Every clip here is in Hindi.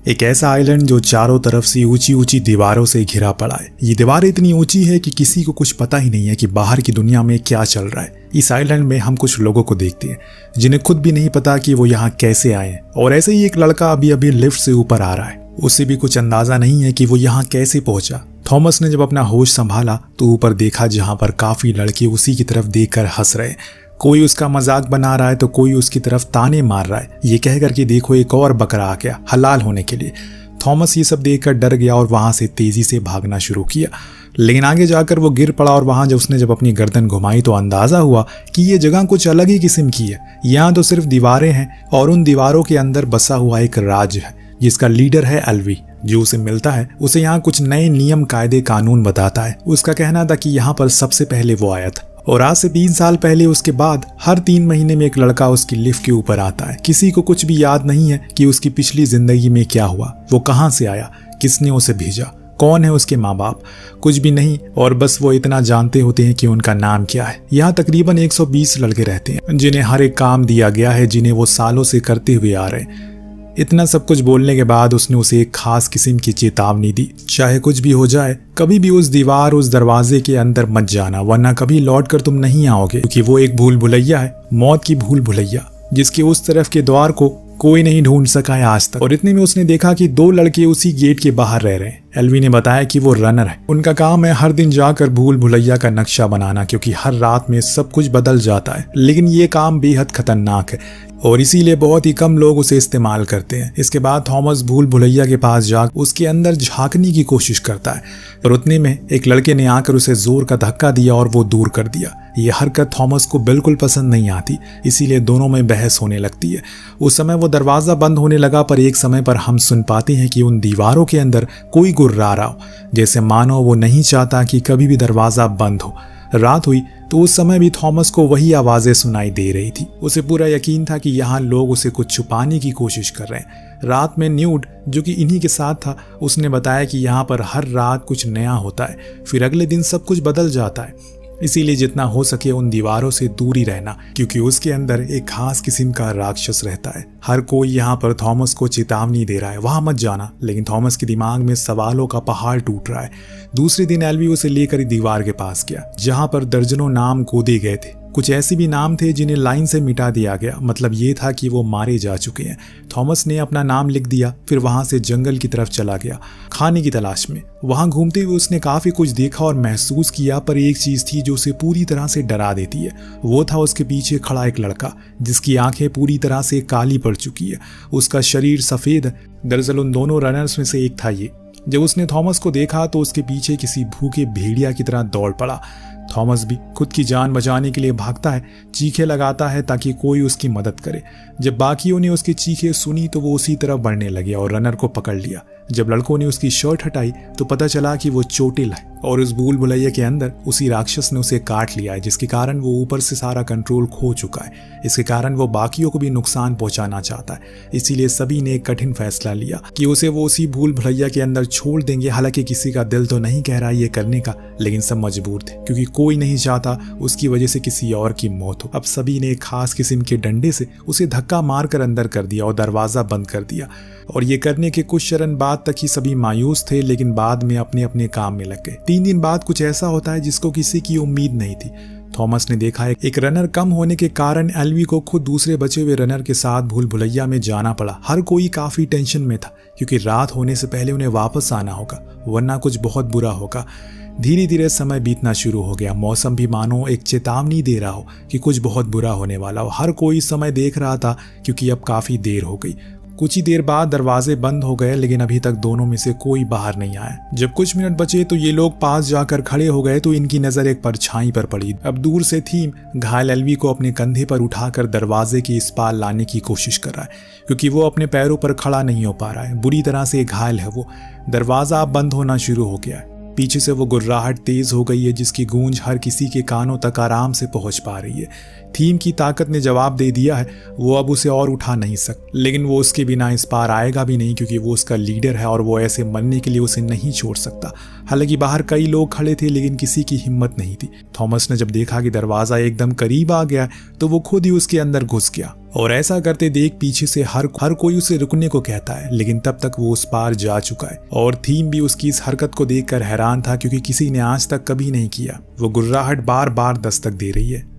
एक ऐसा आइलैंड जो चारों तरफ से ऊंची ऊंची दीवारों से घिरा पड़ा है। ये दीवारें इतनी ऊंची है कि किसी को कुछ पता ही नहीं है कि बाहर की दुनिया में क्या चल रहा है। इस आइलैंड में हम कुछ लोगों को देखते हैं जिन्हें खुद भी नहीं पता कि वो यहाँ कैसे आए हैं। और ऐसे ही एक लड़का अभी अभी लिफ्ट से ऊपर आ रहा है, उसे भी कुछ अंदाजा नहीं है कि वो यहाँ कैसे पहुंचा। थॉमस ने जब अपना होश संभाला तो ऊपर देखा जहाँ पर काफी लड़के उसी की तरफ देखकर हंस रहे। कोई उसका मजाक बना रहा है तो कोई उसकी तरफ ताने मार रहा है। ये कहकर कि देखो एक और बकरा आ गया हलाल होने के लिए। थॉमस ये सब देखकर डर गया और वहां से तेजी से भागना शुरू किया, लेकिन आगे जाकर वो गिर पड़ा और वहां जब अपनी गर्दन घुमाई तो अंदाजा हुआ कि ये जगह कुछ अलग ही किस्म की है। यहाँ तो सिर्फ दीवारें हैं और उन दीवारों के अंदर बसा हुआ एक राज्य है जिसका लीडर है एल्वी। जो उसे मिलता है उसे यहाँ कुछ नए नियम कायदे कानून बताता है। उसका कहना था कि यहाँ पर सबसे पहले वो आया था और आज से 3 साल पहले उसके बाद हर 3 महीने में एक लड़का उसकी लिफ्ट के ऊपर आता है। किसी को कुछ भी याद नहीं है कि उसकी पिछली जिंदगी में क्या हुआ, वो कहाँ से आया, किसने उसे भेजा, कौन है उसके माँ बाप, कुछ भी नहीं। और बस वो इतना जानते होते हैं कि उनका नाम क्या है। यहाँ तकरीबन 120 लड़के रहते हैं जिन्हें हर एक काम दिया गया है जिन्हें वो सालों से करते हुए आ रहे हैं। इतना सब कुछ बोलने के बाद उसने उसे एक खास किस्म की चेतावनी दी, चाहे कुछ भी हो जाए कभी भी उस दीवार उस दरवाजे के अंदर मत जाना, वरना कभी लौट कर तुम नहीं आओगे, क्योंकि वो एक भूल भुलैया है, मौत की भूल भुलैया, जिसके उस तरफ के द्वार को कोई नहीं ढूंढ सका है आज तक। और इतने में उसने देखा कि 2 लड़के उसी गेट के बाहर रह रहे हैं। एल्वी ने बताया कि वो रनर है, उनका काम है हर दिन जाकर भूल भुलैया का नक्शा बनाना, क्योंकि हर रात में सब कुछ बदल जाता है। लेकिन ये काम बेहद खतरनाक है और इसीलिए बहुत ही कम लोग उसे इस्तेमाल करते हैं। इसके बाद थॉमस भूल भुलैया के पास जाकर उसके अंदर झांकने की कोशिश करता है और उतने में एक लड़के ने आकर उसे जोर का धक्का दिया और वो दूर कर दिया। ये हरकत थॉमस को बिल्कुल पसंद नहीं आती, इसीलिए दोनों में बहस होने लगती है। उस समय वो दरवाजा बंद होने लगा, पर एक समय पर हम सुन पाते हैं कि उन दीवारों के अंदर कोई गुर्रा रहा हो, जैसे मानो वो नहीं चाहता कि कभी भी दरवाजा बंद हो। रात हुई तो उस समय भी थॉमस को वही आवाजें सुनाई दे रही थी। उसे पूरा यकीन था कि यहाँ लोग उसे कुछ छुपाने की कोशिश कर रहे हैं। रात में न्यूड, जो कि इन्हीं के साथ था, उसने बताया कि यहाँ पर हर रात कुछ नया होता है, फिर अगले दिन सब कुछ बदल जाता है। इसीलिए जितना हो सके उन दीवारों से दूर ही रहना, क्योंकि उसके अंदर एक खास किस्म का राक्षस रहता है। हर कोई यहाँ पर थॉमस को चेतावनी दे रहा है, वहां मत जाना, लेकिन थॉमस के दिमाग में सवालों का पहाड़ टूट रहा है। दूसरे दिन एल्वी उसे लेकर दीवार के पास गया जहां पर दर्जनों नाम गोदे गए थे। कुछ ऐसे भी नाम थे जिन्हें लाइन से मिटा दिया गया, मतलब ये था कि वो मारे जा चुके हैं। थॉमस ने अपना नाम लिख दिया, फिर वहां से जंगल की तरफ चला गया खाने की तलाश में। वहां घूमते हुए उसने काफी कुछ देखा और महसूस किया, पर एक चीज थी जो उसे पूरी तरह से डरा देती है। वो था उसके पीछे खड़ा एक लड़का जिसकी आंखें पूरी तरह से काली पड़ चुकी है, उसका शरीर सफेद है। दरअसल उन दोनों रनर्स में से एक था ये। जब उसने थॉमस को देखा तो उसके पीछे किसी भूखे भेड़िया की तरह दौड़ पड़ा। थॉमस भी खुद की जान बचाने के लिए भागता है, चीखें लगाता है ताकि कोई उसकी मदद करे। जब बाकियों ने उसकी चीखें सुनी तो वो उसी तरफ बढ़ने लगे और रनर को पकड़ लिया। जब लड़कों ने उसकी शर्ट हटाई तो पता चला कि वो चोटिल है और उस भूल भुलैया के अंदर उसी राक्षस ने उसे काट लिया है, जिसके कारण वो ऊपर से सारा कंट्रोल खो चुका है। इसके कारण वो बाकियों को भी नुकसान पहुंचाना चाहता है। इसीलिए सभी ने एक कठिन फैसला लिया कि उसे वो उसी भूल भुलैया के अंदर छोड़ देंगे। हालांकि किसी का दिल तो नहीं कह रहा ये करने का, लेकिन सब मजबूर थे, क्योंकि कोई नहीं चाहता उसकी वजह से किसी और की मौत हो। अब सभी ने एक खास किस्म के डंडे से उसे धक्का मारकर अंदर कर दिया और दरवाजा बंद कर दिया। और ये करने के कुछ क्षण बाद तक ही सभी मायूस थे, लेकिन बाद में अपने अपने काम में लग गए। 3 दिन बाद कुछ ऐसा होता है जिसको किसी की उम्मीद नहीं थी। थॉमस ने देखा है एक रनर कम होने के कारण एल्वी को खुद दूसरे बचे हुए रनर के साथ भूल भुलैया में जाना पड़ा। हर कोई काफी टेंशन में था, क्योंकि रात होने से पहले उन्हें वापस आना होगा, वरना कुछ बहुत बुरा होगा। धीरे धीरे समय बीतना शुरू हो गया। मौसम भी मानो एक चेतावनी दे रहा हो कि कुछ बहुत बुरा होने वाला हो। हर कोई समय देख रहा था, क्योंकि अब काफी देर हो गई। कुछ ही देर बाद दरवाजे बंद हो गए, लेकिन अभी तक दोनों में से कोई बाहर नहीं आया। जब कुछ मिनट बचे तो ये लोग पास जाकर खड़े हो गए तो इनकी नजर एक परछाई पर पड़ी। अब दूर से थीम घायल एल्वी को अपने कंधे पर उठाकर दरवाजे के इस पार लाने की कोशिश कर रहा है, क्योंकि वो अपने पैरों पर खड़ा नहीं हो पा रहा है। बुरी तरह से घायल है वो। दरवाजा अब बंद होना शुरू हो गया है। पीछे से वो गुर्राहट तेज हो गई है, जिसकी गूंज हर किसी के कानों तक आराम से पहुंच पा रही है। थीम की ताकत ने जवाब दे दिया है, वो अब उसे और उठा नहीं सकता, लेकिन वो उसके बिना इस पार आएगा भी नहीं, क्योंकि वो उसका लीडर है और वो ऐसे मरने के लिए उसे नहीं छोड़ सकता। हालांकि बाहर कई लोग खड़े थे, लेकिन किसी की हिम्मत नहीं थी। थॉमस ने जब देखा कि दरवाजा एकदम करीब आ गया तो वो खुद ही उसके अंदर घुस गया। और ऐसा करते देख पीछे से हर कोई उसे रुकने को कहता है, लेकिन तब तक वो उस पार जा चुका है। और थीम भी उसकी इस हरकत को देखकर हैरान था, क्योंकि किसी ने आज तक कभी नहीं किया। वो गुर्राहट बार बार दस्तक दे रही है,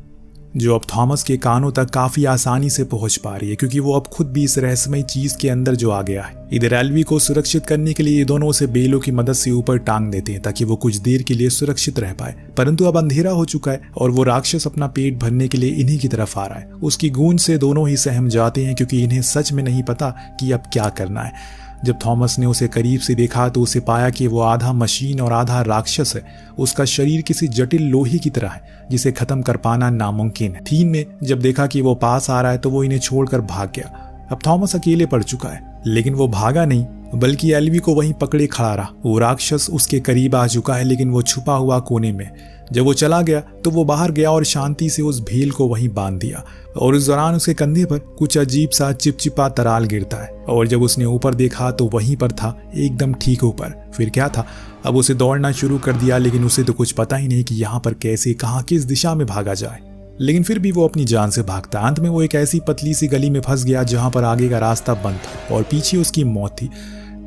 जो अब थॉमस के कानों तक काफी आसानी से पहुंच पा रही है, क्योंकि वो अब खुद भी इस रहस्यमय चीज के अंदर जो आ गया है। इधर एल्वी को सुरक्षित करने के लिए ये दोनों उसे बेलों की मदद से ऊपर टांग देते हैं, ताकि वो कुछ देर के लिए सुरक्षित रह पाए। परंतु अब अंधेरा हो चुका है और वो राक्षस अपना पेट भरने के लिए इन्हीं की तरफ आ रहा है। उसकी गूंज से दोनों ही सहम जाते हैं, क्योंकि इन्हें सच में नहीं पता कि अब क्या करना है। जब थॉमस ने उसे करीब से देखा तो उसे पाया कि वो आधा मशीन और आधा राक्षस है। उसका शरीर किसी जटिल लोहे की तरह है, जिसे खत्म कर पाना नामुमकिन है। थीम ने जब देखा कि वो पास आ रहा है तो वो इन्हें छोड़कर भाग गया। अब थॉमस अकेले पड़ चुका है, लेकिन वो भागा नहीं, बल्कि एल्वी को वहीं पकड़े खड़ा रहा। वो राक्षस उसके करीब आ चुका है, लेकिन वो छुपा हुआ कोने में। जब वो चला गया तो वो बाहर गया और शांति से उस भेल को वहीं बांध दिया। और उस दौरान उसके कंधे पर कुछ अजीब सा चिपचिपा तराल गिरता है, और जब उसने ऊपर देखा तो वहीं पर था, एकदम ठीक ऊपर। फिर क्या था, अब उसे दौड़ना शुरू कर दिया, लेकिन उसे तो कुछ पता ही नहीं कि यहाँ पर कैसे, कहाँ, किस दिशा में भागा जाए। लेकिन फिर भी वो अपनी जान से भागता। अंत में वो एक ऐसी पतली सी गली में फंस गया जहाँ पर आगे का रास्ता बंद था और पीछे उसकी मौत थी।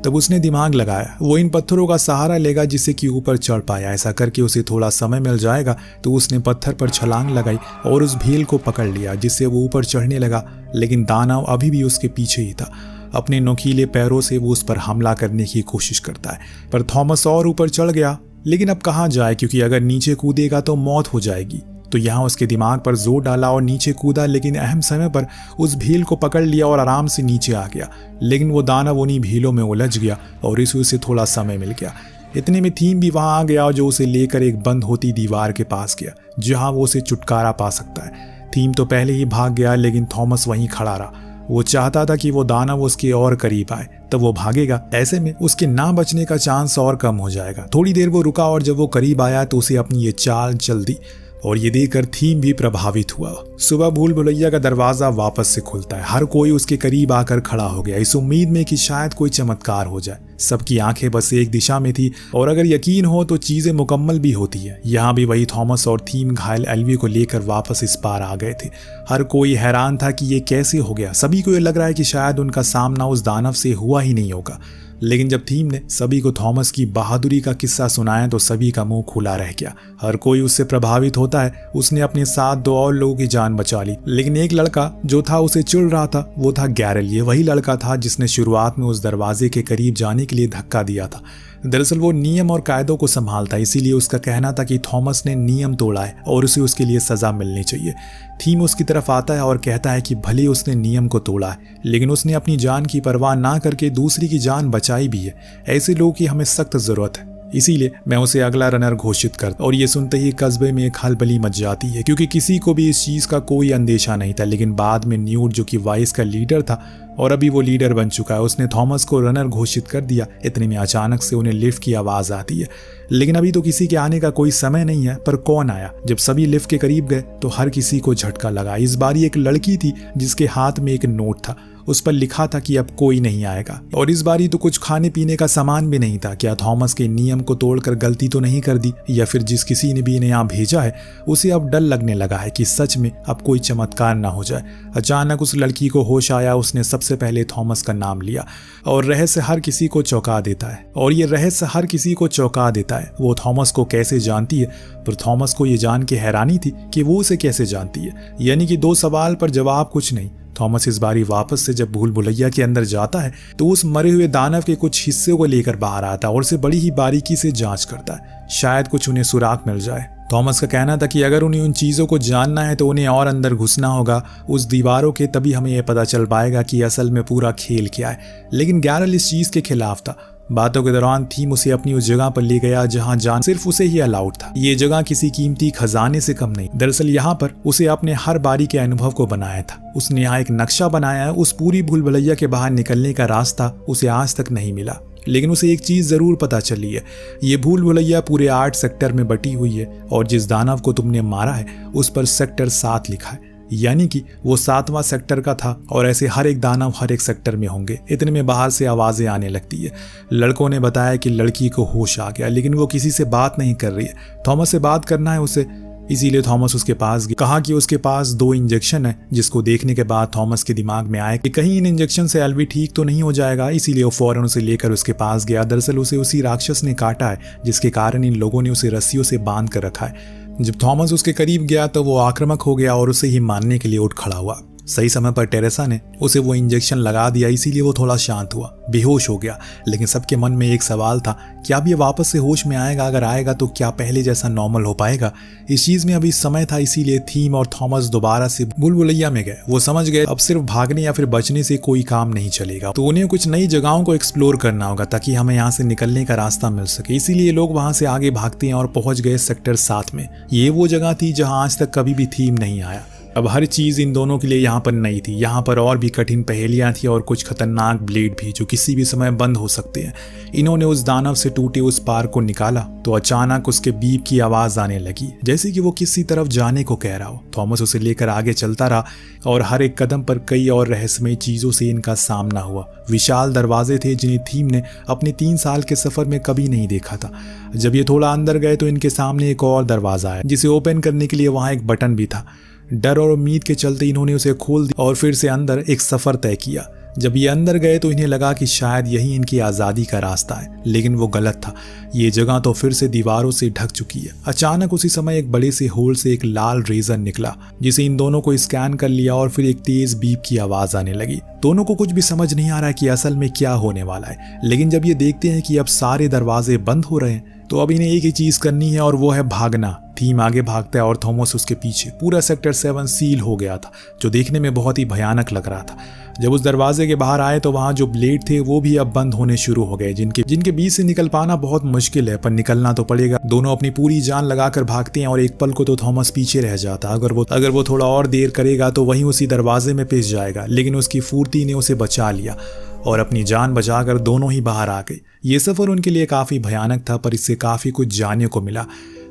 तब उसने दिमाग लगाया, वो इन पत्थरों का सहारा लेगा जिससे कि ऊपर चढ़ पाया। ऐसा करके उसे थोड़ा समय मिल जाएगा। तो उसने पत्थर पर छलांग लगाई और उस भेल को पकड़ लिया, जिससे वो ऊपर चढ़ने लगा। लेकिन दानव अभी भी उसके पीछे ही था। अपने नुकीले पैरों से वो उस पर हमला करने की कोशिश करता है, पर थॉमस और ऊपर चढ़ गया। लेकिन अब कहाँ जाए, क्योंकि अगर नीचे कूदेगा तो मौत हो जाएगी। तो यहाँ उसके दिमाग पर जोर डाला और नीचे कूदा, लेकिन अहम समय पर उस भील को पकड़ लिया और आराम से नीचे आ गया। लेकिन वो दानव उन्हीं भीलों में उलझ गया और इसे उसे थोड़ा समय मिल गया। इतने में थीम भी वहां आ गया, जो उसे लेकर एक बंद होती दीवार के पास गया, जहां वो उसे छुटकारा पा सकता है। थीम तो पहले ही भाग गया, लेकिन थॉमस वहीं खड़ा रहा। वो चाहता था कि वो दानव उसके और करीब आए, तब वो भागेगा। ऐसे में उसके ना बचने का चांस और कम हो जाएगा। थोड़ी देर वो रुका और जब वो करीब आया तो उसे अपनी ये चाल चल दी, और ये देखकर थीम भी प्रभावित हुआ। सुबह भूल भुलैया का दरवाजा वापस से खुलता है। हर कोई उसके करीब आकर खड़ा हो गया, इस उम्मीद में कि शायद कोई चमत्कार हो जाए। सबकी आंखें बस एक दिशा में थी, और अगर यकीन हो तो चीजें मुकम्मल भी होती है। यहाँ भी वही थॉमस और थीम घायल एल्वी को लेकर वापस इस पार आ गए थे। हर कोई हैरान था कि ये कैसे हो गया। सभी को ये लग रहा है कि शायद उनका सामना उस दानव से हुआ ही नहीं होगा। लेकिन जब थीम ने सभी को थॉमस की बहादुरी का किस्सा सुनाया तो सभी का मुंह खुला रह गया। हर कोई उससे प्रभावित होता है। उसने अपने साथ 2 और लोगों की जान बचा ली, लेकिन एक लड़का जो था उसे चिढ़ रहा था, वो था गैरल। ये वही लड़का था जिसने शुरुआत में उस दरवाजे के करीब जाने के लिए धक्का दिया था। दरअसल वो नियम और कायदों को संभालता, इसीलिए उसका कहना था कि थॉमस ने नियम तोड़ा है और उसे उसके लिए सजा मिलनी चाहिए। थीम उसकी तरफ आता है और कहता है कि भले उसने नियम को तोड़ा है, लेकिन उसने अपनी जान की परवाह ना करके दूसरी की जान बचाई भी है। ऐसे लोगों की हमें सख्त जरूरत है, इसीलिए मैं उसे अगला रनर घोषित करता। और ये सुनते ही कस्बे में एक हलबली मच जाती है, क्योंकि किसी को भी इस चीज का कोई अंदेशा नहीं था। लेकिन बाद में न्यूट, जो कि वाइस का लीडर था और अभी वो लीडर बन चुका है, उसने थॉमस को रनर घोषित कर दिया। इतने में अचानक से उन्हें लिफ्ट की आवाज आती है, लेकिन अभी तो किसी के आने का कोई समय नहीं है। पर कौन आया? जब सभी लिफ्ट के करीब गए तो हर किसी को झटका लगा। इस बार एक लड़की थी जिसके हाथ में एक नोट था। उस पर लिखा था कि अब कोई नहीं आएगा, और इस बारी तो कुछ खाने पीने का सामान भी नहीं था। क्या थॉमस के नियम को तोड़कर गलती तो नहीं कर दी, या फिर जिस किसी ने भी इन्हें यहाँ भेजा है उसे अब डर लगने लगा है कि सच में अब कोई चमत्कार ना हो जाए। अचानक उस लड़की को होश आया। उसने सबसे पहले थॉमस का नाम लिया, और रहस्य हर किसी को चौंका देता है। और ये रहस्य हर किसी को चौंका देता है। वो थॉमस को कैसे जानती है, पर थॉमस को ये जान के हैरानी थी कि वो उसे कैसे जानती है। यानी कि 2 सवाल पर जवाब कुछ नहीं। थॉमस इस बारी वापस से जब भूल भुलैया के अंदर जाता है तो उस मरे हुए दानव के कुछ हिस्से को लेकर बाहर आता है और उसे बड़ी ही बारीकी से जांच करता है, शायद कुछ उन्हें सुराग मिल जाए। थॉमस का कहना था कि अगर उन्हें उन चीज़ों को जानना है तो उन्हें और अंदर घुसना होगा उस दीवारों के, तभी हमें यह पता चल पाएगा कि असल में पूरा खेल क्या है। लेकिन गैरल इस चीज़ के खिलाफ था। बातों के दौरान थीम उसे अपनी उस जगह पर ले गया जहां जान सिर्फ उसे ही अलाउड था। ये जगह किसी कीमती खजाने से कम नहीं। दरअसल यहाँ पर उसे अपने हर बारी के अनुभव को बनाया था। उसने यहाँ एक नक्शा बनाया है। उस पूरी भूल भुलैया के बाहर निकलने का रास्ता उसे आज तक नहीं मिला, लेकिन उसे एक चीज जरूर पता चली है। ये भूल भुलैया पूरे 8 सेक्टर में बटी हुई है, और जिस दानव को तुमने मारा है उस पर सेक्टर 7 लिखा है, यानी कि वो 7वां सेक्टर का था। और ऐसे हर एक दानव हर एक सेक्टर में होंगे। इतने में बाहर से आवाजें आने लगती है। लड़कों ने बताया कि लड़की को होश आ गया, लेकिन वो किसी से बात नहीं कर रही है। थॉमस से बात करना है उसे। इसीलिए थॉमस उसके पास गया, कहा कि उसके पास 2 इंजेक्शन है, जिसको देखने के बाद थॉमस के दिमाग में आया कि कहीं इन इंजेक्शन से एल्वी ठीक तो नहीं हो जाएगा। इसीलिए वो फौरन उसे लेकर उसके पास गया। दरअसल उसे उसी राक्षस ने काटा है, जिसके कारण इन लोगों ने उसे रस्सियों से बांध कर रखा है। जब थॉमस उसके करीब गया तो वो आक्रामक हो गया और उसे ही मारने के लिए उठ खड़ा हुआ। सही समय पर टेरेसा ने उसे वो इंजेक्शन लगा दिया, इसीलिए वो थोड़ा शांत हुआ, बेहोश हो गया। लेकिन सबके मन में एक सवाल था कि अब ये वापस से होश में आएगा, अगर आएगा तो क्या पहले जैसा नॉर्मल हो पाएगा। इस चीज में अभी समय था, इसीलिए थीम और थॉमस दोबारा से भूलभुलैया में गए। वो समझ गए अब सिर्फ भागने या फिर बचने से कोई काम नहीं चलेगा, तो उन्हें कुछ नई जगहों को एक्सप्लोर करना होगा ताकि हमें यहाँ से निकलने का रास्ता मिल सके। इसीलिए लोग वहां से आगे भागते हैं और पहुंच गए सेक्टर 7 में। ये वो जगह थी जहाँ आज तक कभी भी थीम नहीं आया। अब हर चीज इन दोनों के लिए यहाँ पर नई थी। यहाँ पर और भी कठिन पहेलियां थी और कुछ खतरनाक ब्लेड भी, जो किसी भी समय बंद हो सकते हैं। इन्होंने उस दानव से टूटे उस पार को निकाला तो अचानक उसके बीप की आवाज आने लगी, जैसे कि वो किसी तरफ जाने को कह रहा हो। थॉमस उसे लेकर आगे चलता रहा और हर एक कदम पर कई और रहस्यमय चीजों से इनका सामना हुआ। विशाल दरवाजे थे जिन्हें थीम ने अपने 3 साल के सफर में कभी नहीं देखा था। जब ये थोड़ा अंदर गए तो इनके सामने एक और दरवाजा आया, जिसे ओपन करने के लिए वहां एक बटन भी था। डर और उम्मीद के चलते इन्होंने उसे खोल दिया और फिर से अंदर एक सफर तय किया। जब ये अंदर गए तो इन्हें लगा कि शायद यही इनकी आज़ादी का रास्ता है, लेकिन वो गलत था। ये जगह तो फिर से दीवारों से ढक चुकी है। अचानक उसी समय एक बड़े से होल से एक लाल रेजर निकला, जिसे इन दोनों को स्कैन कर लिया और फिर एक तेज बीप की आवाज आने लगी। दोनों को कुछ भी समझ नहीं आ रहा है कि असल में क्या होने वाला है, लेकिन जब ये देखते हैं कि अब सारे दरवाजे बंद हो रहे हैं तो अब इन्हें एक ही चीज करनी है और वो है भागना। थीम आगे भागता है और थॉमस उसके पीछे। पूरा सेक्टर 7 सील हो गया था, जो देखने में बहुत ही भयानक लग रहा था। जब उस दरवाजे के बाहर आए तो वहां जो ब्लेड थे वो भी अब बंद होने शुरू हो गए, जिनके बीच से निकल पाना बहुत मुश्किल है, पर निकलना तो पड़ेगा। दोनों अपनी पूरी जान लगाकर भागते हैं और एक पल को तो थॉमस पीछे रह जाता। अगर वो थोड़ा और देर करेगा तो वहीं उसी दरवाजे में पिस जाएगा, लेकिन उसकी फुर्ती ने उसे बचा लिया और अपनी जान बचाकर दोनों ही बाहर आ गए। ये सफर उनके लिए काफी भयानक था, पर इससे काफी कुछ जानने को मिला।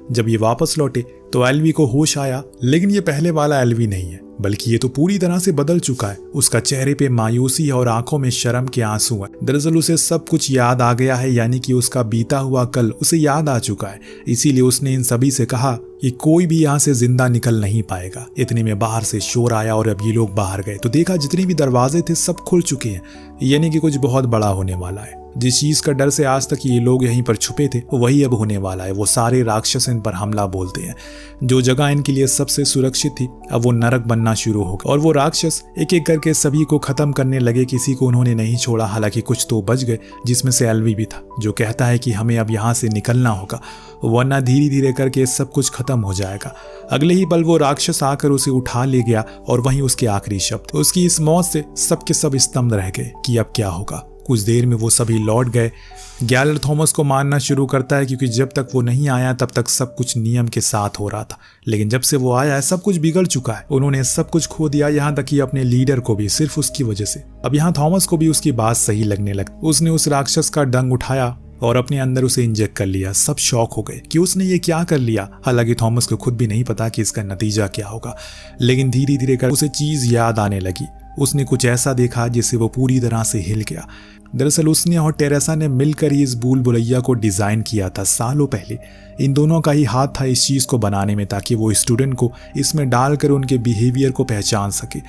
जब ये वापस लौटे तो एल्वी को होश आया, लेकिन ये पहले वाला एल्वी नहीं है, बल्कि ये तो पूरी तरह से बदल चुका है। उसका चेहरे पे मायूसी है और आंखों में शर्म के आंसू हैं। दरअसल उसे सब कुछ याद आ गया है, यानी कि उसका बीता हुआ कल उसे याद आ चुका है। इसीलिए उसने इन सभी से कहा कि कोई भी यहाँ से जिंदा निकल नहीं पाएगा। इतने में बाहर से शोर आया और अब ये लोग बाहर गए तो देखा जितने भी दरवाजे थे सब खुल चुके हैं, यानी कि कुछ बहुत बड़ा होने वाला है। जिस चीज का डर से आज तक ये लोग यहीं पर छुपे थे वही अब होने वाला है। वो सारे राक्षस इन पर हमला बोलते हैं। जो जगह इनके लिए सबसे सुरक्षित थी अब वो नरक बनना शुरू हो गया और वो राक्षस एक एक करके सभी को खत्म करने लगे। किसी को उन्होंने नहीं छोड़ा, हालांकि कुछ तो बच गए, जिसमें से एल्वी भी था, जो कहता है कि हमें अब यहाँ से निकलना होगा, वरना धीरे धीरे करके सब कुछ खत्म हो जाएगा। अगले ही पल वो राक्षस आकर उसे उठा ले गया और वहीं उसके आखिरी शब्द। उसकी इस मौत से सबके सब स्तब्ध रह गए कि अब क्या होगा। कुछ देर में वो सभी लौट गए। गैलर थॉमस को मारना शुरू करता है, क्योंकि जब तक वो नहीं आया तब तक सब कुछ नियम के साथ हो रहा था, लेकिन जब से वो आया है सब कुछ बिगड़ चुका है। उन्होंने सब कुछ खो दिया, यहाँ तक कि अपने लीडर को भी, सिर्फ उसकी वजह से। अब यहाँ थॉमस को भी उसकी बात सही लगने लगी। उसने उस राक्षस का डंग उठाया और अपने अंदर उसे इंजेक्ट कर लिया। सब शॉक हो गए कि उसने ये क्या कर लिया। हालांकि थॉमस को खुद भी नहीं पता कि इसका नतीजा क्या होगा, लेकिन धीरे धीरे कर उसे चीज याद आने लगी। उसने कुछ ऐसा देखा जिससे वो पूरी तरह से हिल गया। दरअसल उसने और टेरेसा ने मिलकर ही इस भूलभुलैया को डिजाइन किया था सालों पहले। इन दोनों का ही हाथ था इस चीज को बनाने में, ताकि वो स्टूडेंट को इसमें डालकर उनके बिहेवियर को पहचान सके।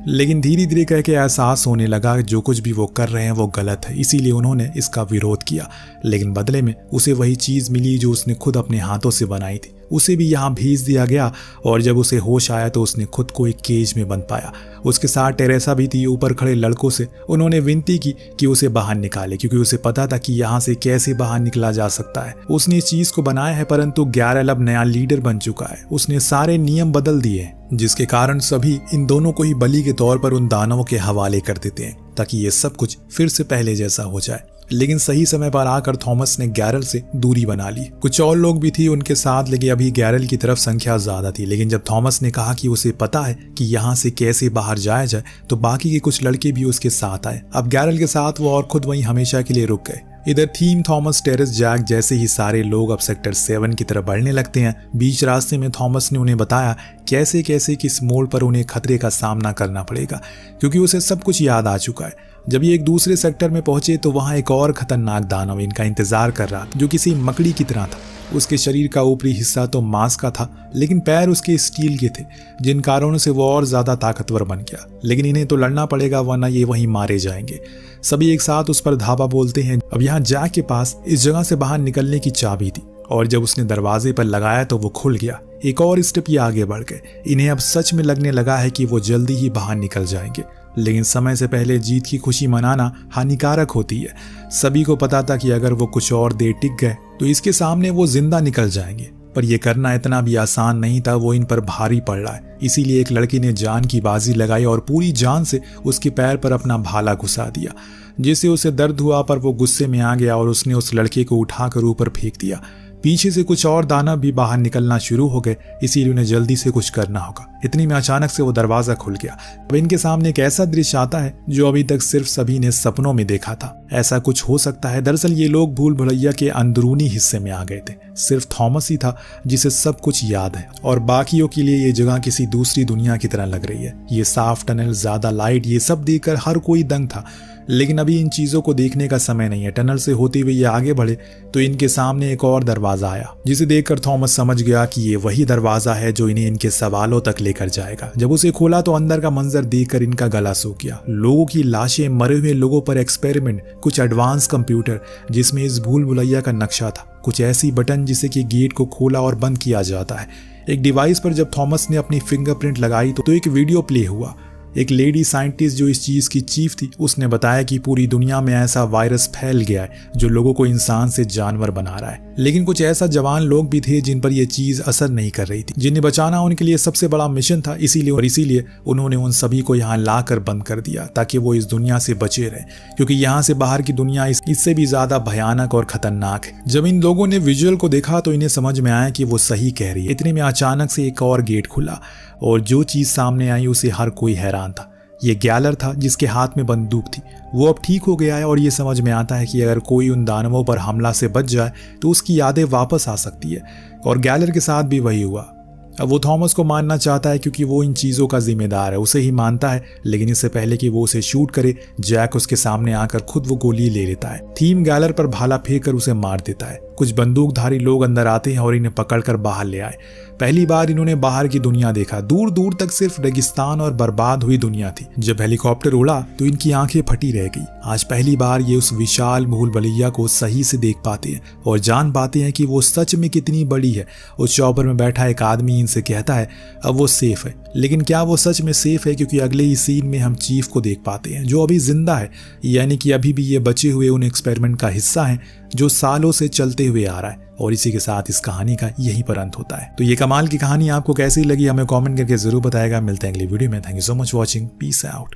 लेकिन धीरे धीरे करके एहसास होने लगा जो कुछ भी वो कर रहे हैं वो गलत है, इसीलिए उन्होंने इसका विरोध किया। लेकिन बदले में उसे वही चीज मिली जो उसने खुद अपने हाथों से बनाई थी। उसे भी यहाँ भेज दिया गया और जब उसे होश आया तो उसने खुद को एक केज में बंद पाया। उसके साथ टेरेसा भी थी। ऊपर खड़े लड़कों से उन्होंने विनती की कि उसे बाहर निकाले, क्योंकि उसे पता था कि यहाँ से कैसे बाहर निकला जा सकता है। उसने इस चीज को बनाया है, परंतु गैरल अब नया लीडर बन चुका है। उसने सारे नियम बदल दिए, जिसके कारण सभी इन दोनों को ही बलि के तौर पर उन दानवों के हवाले कर देते हैं, ताकि ये सब कुछ फिर से पहले जैसा हो जाए। लेकिन सही समय पर आकर थॉमस ने गैरल से दूरी बना ली। कुछ और लोग भी थी उनके साथ, लेकिन अभी गैरल की तरफ संख्या ज्यादा थी। लेकिन जब थॉमस ने कहा कि उसे पता है कि यहाँ से कैसे बाहर जाया जाए, तो बाकी के कुछ लड़के भी उसके साथ आए। अब गैरल के साथ वो और खुद वहीं हमेशा के लिए रुक गए। इधर थीम, थॉमस, टेरेस, जैक जैसे ही सारे लोग अब सेक्टर 7 की तरफ बढ़ने लगते हैं। बीच रास्ते में थॉमस ने उन्हें बताया कैसे कैसे किस मोड़ पर उन्हें खतरे का सामना करना पड़ेगा, क्योंकि उसे सब कुछ याद आ चुका है। जब ये एक दूसरे सेक्टर में पहुंचे तो वहां एक और खतरनाक दानव इनका इंतजार कर रहा था, जो किसी मकड़ी की तरह था। उसके शरीर का ऊपरी हिस्सा तो मांस का था, लेकिन पैर उसके स्टील के थे, जिन कारणों से वो और ज्यादा ताकतवर बन गया। लेकिन इन्हें तो लड़ना पड़ेगा, वरना ये वहीं मारे जाएंगे। सभी एक साथ उस पर धावा बोलते हैं। अब यहाँ जैक के पास इस जगह से बाहर निकलने की चाबी थी, और जब उसने दरवाजे पर लगाया तो वो खुल गया। एक और स्टेप ये आगे बढ़ गए। इन्हें अब सच में लगने लगा है कि वो जल्दी ही बाहर निकल जाएंगे, लेकिन समय से पहले जीत की खुशी मनाना हानिकारक होती है। सभी को पता था कि अगर वो कुछ और देर टिक गए तो इसके सामने वो जिंदा निकल जाएंगे, पर यह करना इतना भी आसान नहीं था। वो इन पर भारी पड़ रहा है। इसीलिए एक लड़की ने जान की बाजी लगाई और पूरी जान से उसके पैर पर अपना भाला घुसा दिया, जिससे उसे दर्द हुआ, पर वो गुस्से में आ गया और उसने उस लड़के को उठाकर ऊपर फेंक दिया। पीछे से कुछ और दानव भी बाहर निकलना शुरू हो गए, इसीलिए उन्हें जल्दी से कुछ करना होगा। इतनी में अचानक से वो दरवाजा खुल गया। अब इनके सामने एक ऐसा दृश्य आता है जो अभी तक सिर्फ सभी ने सपनों में देखा था। ऐसा कुछ हो सकता है। दरअसल ये लोग भूल भुलैया के अंदरूनी हिस्से में आ गए थे। सिर्फ थॉमस ही था जिसे सब कुछ याद है, और बाकियों के लिए ये जगह किसी दूसरी दुनिया की तरह लग रही है। ये साफ टनल, ज्यादा लाइट, ये सब देखकर हर कोई दंग था। लेकिन अभी इन चीजों को देखने का समय नहीं है। टनल से होते हुए ये आगे बढ़े तो इनके सामने एक और दरवाजा आया, जिसे देखकर थॉमस समझ गया कि ये वही दरवाजा है जो इन्हें इनके सवालों तक लेकर जाएगा। जब उसे खोला तो अंदर का मंजर देखकर इनका गला सूख गया। लोगों की लाशें, मरे हुए लोगों पर एक्सपेरिमेंट, कुछ एडवांस कंप्यूटर जिसमें इस भूल भुलैया का नक्शा था, कुछ ऐसी बटन जिसे कि गेट को खोला और बंद किया जाता है। एक डिवाइस पर जब थॉमस ने अपनी फिंगरप्रिंट लगाई तो एक वीडियो प्ले हुआ। एक लेडी साइंटिस्ट जो इस चीज की चीफ थी, उसने बताया कि पूरी दुनिया में ऐसा वायरस फैल गया है जो लोगों को इंसान से जानवर बना रहा है। लेकिन कुछ ऐसा जवान लोग भी थे जिन पर यह चीज असर नहीं कर रही थी, जिन्हें बचाना उनके लिए सबसे बड़ा मिशन था। इसीलिए उन्होंने उन सभी को यहाँ लाकर बंद कर दिया ताकि वो इस दुनिया से बचे रहे, क्योंकि यहाँ से बाहर की दुनिया इससे भी ज्यादा भयानक और खतरनाक है। जब इन लोगों ने विजुअल को देखा तो इन्हें समझ में आया कि वो सही कह रही है। इतने में अचानक से एक और गेट खुला और जो चीज सामने आई उसे हर कोई हैरान था। ये गैलर था जिसके हाथ में बंदूक थी। वो अब ठीक हो गया है और ये समझ में आता है कि अगर कोई उन दानवों पर हमला से बच जाए तो उसकी यादें वापस आ सकती है, और गैलर के साथ भी वही हुआ। अब वो थॉमस को मानना चाहता है क्योंकि वो इन चीज़ों का जिम्मेदार है, उसे ही मानता है। लेकिन इससे पहले कि वो उसे शूट करे, जैक उसके सामने आकर खुद वो गोली ले लेता है। थीम गैलर पर भाला फेंक कर उसे मार देता है। कुछ बंदूकधारी लोग अंदर आते हैं और इन्हें पकड़कर बाहर ले आए। पहली बार इन्होंने बाहर की दुनिया देखा। दूर दूर तक सिर्फ रेगिस्तान और बर्बाद हुई दुनिया थी। जब हेलीकॉप्टर उड़ा तो इनकी आंखें फटी रह गई। आज पहली बार ये उस विशाल भूल भुलैया को सही से देख पाते हैं और जान पाते हैं कि वो सच में कितनी बड़ी है। उस चॉपर में बैठा एक आदमी इनसे कहता है अब वो सेफ है। लेकिन क्या वो सच में सेफ है? क्योंकि अगले ही सीन में हम चीफ को देख पाते हैं जो अभी जिंदा है, यानी कि अभी भी ये बचे हुए उन एक्सपेरिमेंट का हिस्सा है जो सालों से चलते हुए आ रहा है। और इसी के साथ इस कहानी का यहीं पर अंत होता है। तो ये कमाल की कहानी आपको कैसी लगी हमें कमेंट करके जरूर बताएगा। मिलते हैं अगली वीडियो में। Thank you so much watching. Peace out.